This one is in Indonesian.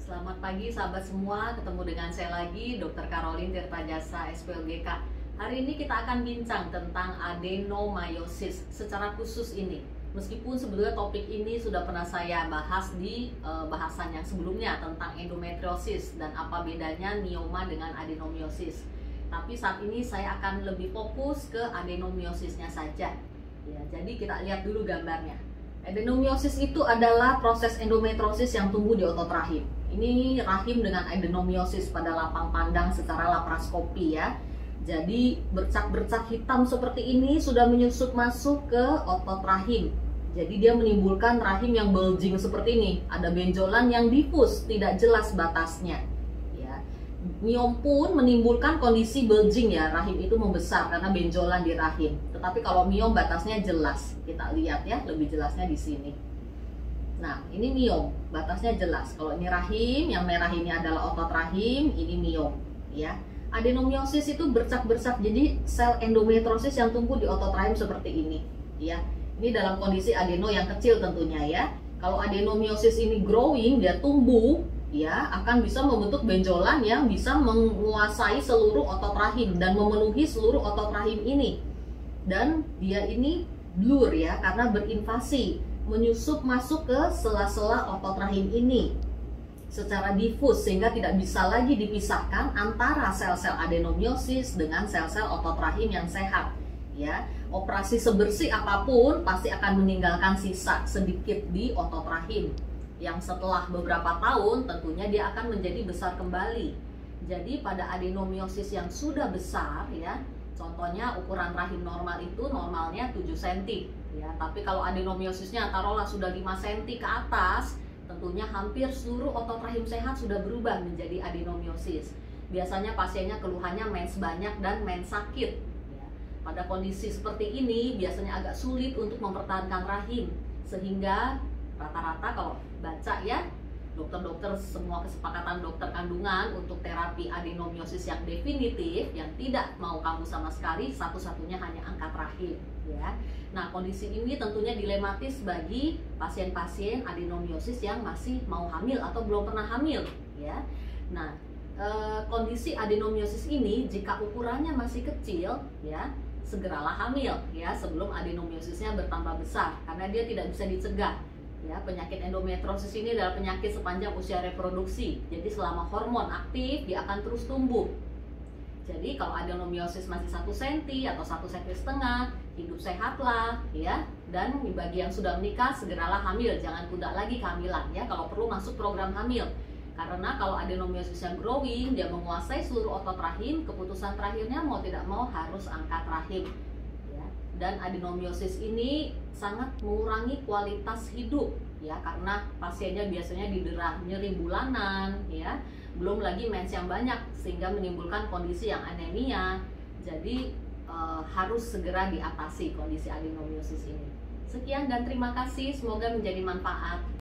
Selamat pagi sahabat semua, ketemu dengan saya lagi Dr. Caroline Tirtajasa SPLGK. Hari ini kita akan bincang tentang adenomyosis secara khusus ini. Meskipun sebelumnya topik ini sudah pernah saya bahas di bahasan yang sebelumnya tentang endometriosis dan apa bedanya mioma dengan adenomyosis. Tapi saat ini saya akan lebih fokus ke adenomyosisnya saja. Ya, jadi kita lihat dulu gambarnya. Adenomyosis itu adalah proses endometriosis yang tumbuh di otot rahim. Ini rahim dengan adenomyosis pada lapang pandang secara laparoskopi ya. Jadi bercak-bercak hitam seperti ini sudah menyusup masuk ke otot rahim. Jadi dia menimbulkan rahim yang bulging seperti ini. Ada benjolan yang difus, tidak jelas batasnya. Ya. Miom pun menimbulkan kondisi bulging ya, rahim itu membesar karena benjolan di rahim. Tetapi kalau miom batasnya jelas. Kita lihat ya, lebih jelasnya di sini. Nah, ini miom, batasnya jelas. Kalau ini rahim, yang merah ini adalah otot rahim, ini miom, ya. Adenomyosis itu bercak-bercak, jadi sel endometriosis yang tumbuh di otot rahim seperti ini, ya. Ini dalam kondisi adeno yang kecil tentunya ya. Kalau adenomyosis ini growing, dia tumbuh, ya, akan bisa membentuk benjolan yang bisa menguasai seluruh otot rahim dan memenuhi seluruh otot rahim ini. Dan dia ini blur ya, karena berinvasi, menyusup masuk ke sela-sela otot rahim ini secara difus sehingga tidak bisa lagi dipisahkan antara sel-sel adenomyosis dengan sel-sel otot rahim yang sehat ya. Operasi sebersih apapun pasti akan meninggalkan sisa sedikit di otot rahim yang setelah beberapa tahun tentunya dia akan menjadi besar kembali. Jadi pada adenomyosis yang sudah besar ya, contohnya ukuran rahim normal itu normalnya 7 cm ya, tapi kalau adenomyosisnya taruhlah sudah 5 cm ke atas, tentunya hampir seluruh otot rahim sehat sudah berubah menjadi adenomyosis. Biasanya pasiennya keluhannya mens banyak dan mens sakit ya. Pada kondisi seperti ini biasanya agak sulit untuk mempertahankan rahim, sehingga rata-rata kalau baca ya, dokter-dokter semua kesepakatan dokter kandungan untuk terapi adenomyosis yang definitif yang tidak mau kambuh sama sekali, satu-satunya hanya angkat rahim ya. Nah, kondisi ini tentunya dilematis bagi pasien-pasien adenomyosis yang masih mau hamil atau belum pernah hamil ya. Nah, kondisi adenomyosis ini jika ukurannya masih kecil ya, segeralah hamil ya sebelum adenomyosisnya bertambah besar karena dia tidak bisa dicegah. Ya, penyakit endometriosis ini adalah penyakit sepanjang usia reproduksi. Jadi selama hormon aktif dia akan terus tumbuh. Jadi kalau adenomyosis masih 1 cm atau 1,5 cm, hidup sehatlah ya. Dan bagi yang sudah menikah segeralah hamil, jangan tunda lagi kehamilan ya. Kalau perlu masuk program hamil. Karena kalau adenomyosis yang growing, dia menguasai seluruh otot rahim, keputusan terakhirnya mau tidak mau harus angkat rahim. Dan adenomyosis ini sangat mengurangi kualitas hidup ya, karena pasiennya biasanya didera nyeri bulanan ya, belum lagi mens yang banyak sehingga menimbulkan kondisi yang anemia. Jadi harus segera diatasi kondisi adenomyosis ini. Sekian dan terima kasih, semoga menjadi manfaat.